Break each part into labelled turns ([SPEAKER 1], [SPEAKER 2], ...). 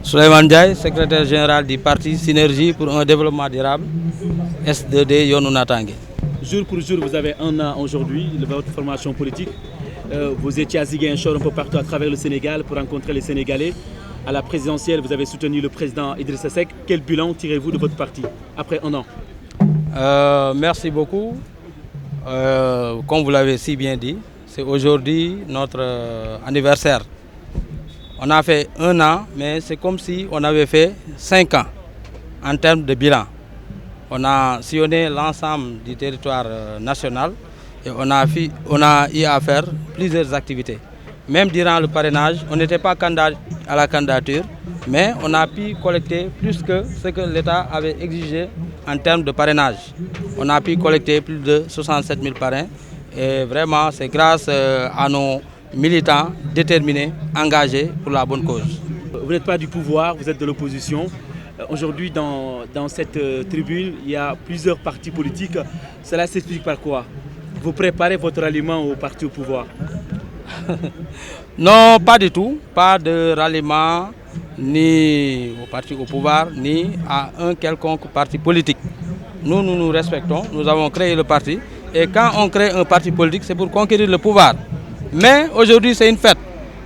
[SPEAKER 1] Souleymane Ndiaye, secrétaire général du parti Synergie pour un développement durable, S2D Yonou Natangué.
[SPEAKER 2] Jour pour jour, vous avez un an aujourd'hui de votre formation politique. Vous étiez à Ziguinchor un peu partout à travers le Sénégal pour rencontrer les Sénégalais. À la présidentielle, vous avez soutenu le président Idrissa Seck. Quel bilan tirez-vous de votre parti après un an?
[SPEAKER 1] Merci beaucoup. Comme vous l'avez si bien dit, c'est aujourd'hui notre anniversaire. On a fait un an, mais c'est comme si on avait fait 5 ans en termes de bilan. On a sillonné l'ensemble du territoire national et on a eu à faire plusieurs activités. Même durant le parrainage, on n'était pas candidat à la candidature, mais on a pu collecter plus que ce que l'État avait exigé en termes de parrainage. On a pu collecter plus de 67 000 parrains et vraiment c'est grâce à nos militants déterminés, engagés pour la bonne cause.
[SPEAKER 2] Vous n'êtes pas du pouvoir, vous êtes de l'opposition. Aujourd'hui, dans cette tribune, il y a plusieurs partis politiques. Cela s'explique par quoi? Vous préparez votre ralliement au parti au pouvoir?
[SPEAKER 1] Non, pas du tout. Pas de ralliement ni au parti au pouvoir, ni à un quelconque parti politique. Nous nous respectons, nous avons créé le parti. Et quand on crée un parti politique, c'est pour conquérir le pouvoir. Mais aujourd'hui, c'est une fête.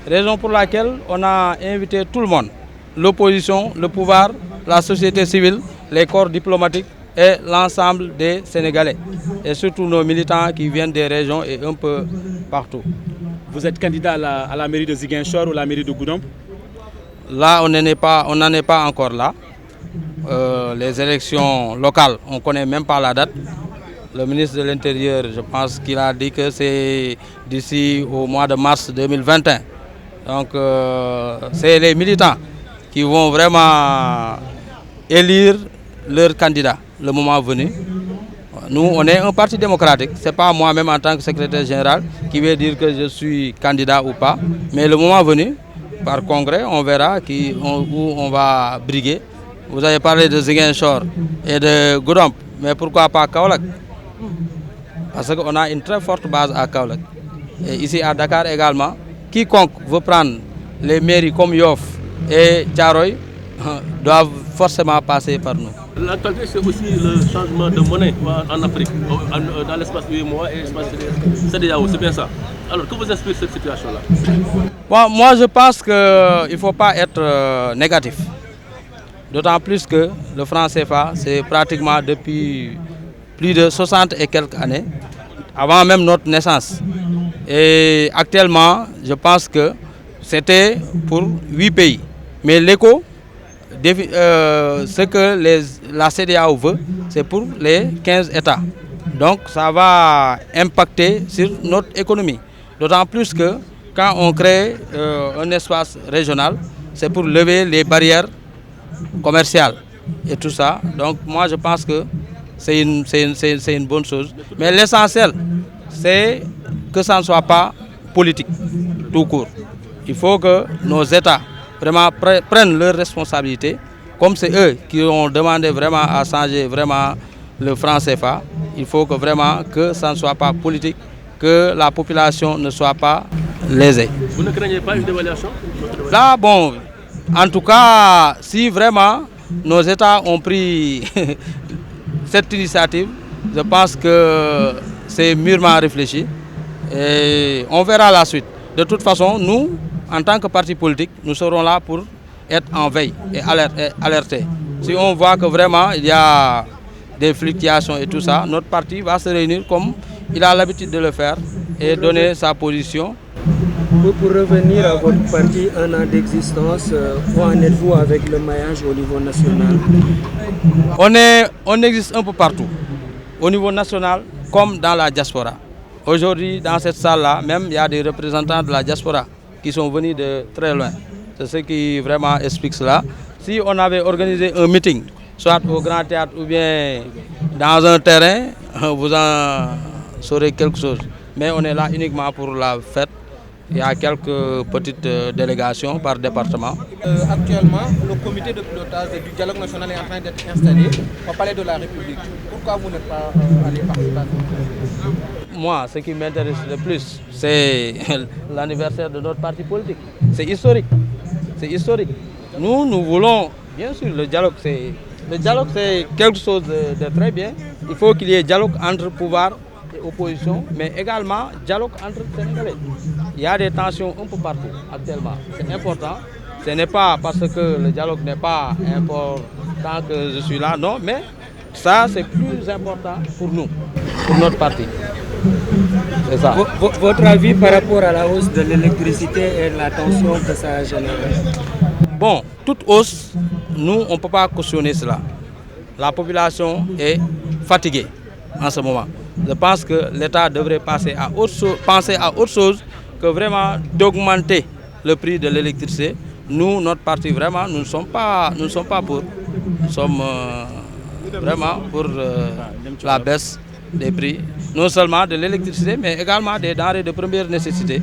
[SPEAKER 1] Raison pour laquelle on a invité tout le monde. L'opposition, le pouvoir, la société civile, les corps diplomatiques et l'ensemble des Sénégalais. Et surtout nos militants qui viennent des régions et un peu partout.
[SPEAKER 2] Vous êtes candidat à la mairie de Ziguinchor ou la mairie de Goudomp?
[SPEAKER 1] Là, on n'en est pas encore là. Les élections locales, on ne connaît même pas la date. Le ministre de l'Intérieur, je pense qu'il a dit que c'est d'ici au mois de mars 2021. Donc, c'est les militants qui vont vraiment élire leur candidat le moment venu. Nous, on est un parti démocratique. Ce n'est pas moi-même en tant que secrétaire général qui vais dire que je suis candidat ou pas. Mais le moment venu, par congrès, on verra où on va briguer. Vous avez parlé de Ziguinchor et de Goudomp, mais pourquoi pas Kaolack? Parce qu'on a une très forte base à Kaolack. Et ici à Dakar également, quiconque veut prendre les mairies comme Yoff et Thiaroye doivent forcément passer par nous.
[SPEAKER 3] L'actualité, c'est aussi le changement de monnaie en Afrique, dans l'espace UEMOA et l'espace CEDEAO, c'est bien ça. Alors, que vous explique cette situation-là?
[SPEAKER 1] Bon, moi, je pense qu'il ne faut pas être négatif. D'autant plus que le franc CFA, c'est pratiquement depuis plus de 60 et quelques années, avant même notre naissance. Et actuellement, je pense que c'était pour 8 pays. Mais l'écho, ce que la CEDEAO veut, c'est pour les 15 États. Donc ça va impacter sur notre économie. D'autant plus que quand on crée un espace régional, c'est pour lever les barrières commerciales et tout ça. Donc moi je pense que c'est une bonne chose. Mais l'essentiel, c'est que ça ne soit pas politique, tout court. Il faut que nos États vraiment prennent leurs responsabilités. Comme c'est eux qui ont demandé vraiment à changer vraiment le franc CFA, il faut que vraiment que ça ne soit pas politique, que la population ne soit pas lésée.
[SPEAKER 3] Vous ne craignez pas une dévaluation?
[SPEAKER 1] Là, bon, en tout cas, si vraiment nos États ont pris cette initiative, je pense que c'est mûrement réfléchi et on verra la suite. De toute façon, nous, en tant que parti politique, nous serons là pour être en veille et alerter. Si on voit que vraiment il y a des fluctuations et tout ça, notre parti va se réunir comme il a l'habitude de le faire et donner sa position.
[SPEAKER 4] Pour revenir à votre parti, un an d'existence, où en êtes-vous avec le maillage au niveau national?
[SPEAKER 1] On existe un peu partout, au niveau national comme dans la diaspora. Aujourd'hui, dans cette salle-là, même il y a des représentants de la diaspora qui sont venus de très loin. C'est ce qui vraiment explique cela. Si on avait organisé un meeting, soit au Grand Théâtre ou bien dans un terrain, vous en saurez quelque chose. Mais on est là uniquement pour la fête. Il y a quelques petites délégations par département.
[SPEAKER 5] Actuellement, le comité de pilotage du dialogue national est en train d'être installé au Palais de la République. Pourquoi vous n'êtes pas allé participer?
[SPEAKER 1] Moi, ce qui m'intéresse le plus, c'est l'anniversaire de notre parti politique. C'est historique. C'est historique. Nous voulons, bien sûr, le dialogue c'est quelque chose de très bien. Il faut qu'il y ait dialogue entre pouvoir et opposition, mais également dialogue entre Sénégalais. Il y a des tensions un peu partout actuellement. C'est important. Ce n'est pas parce que le dialogue n'est pas important que je suis là, non, mais ça c'est plus important pour nous, pour notre parti. C'est ça.
[SPEAKER 4] Votre avis par rapport à la hausse de l'électricité et la tension que ça a généré?
[SPEAKER 1] Bon, toute hausse, nous, on ne peut pas cautionner cela. La population est fatiguée en ce moment. Je pense que l'État devrait penser à autre chose que vraiment d'augmenter le prix de l'électricité. Nous, notre parti, vraiment, nous ne sommes pas pour. Nous sommes vraiment pour la baisse des prix, non seulement de l'électricité, mais également des denrées de première nécessité.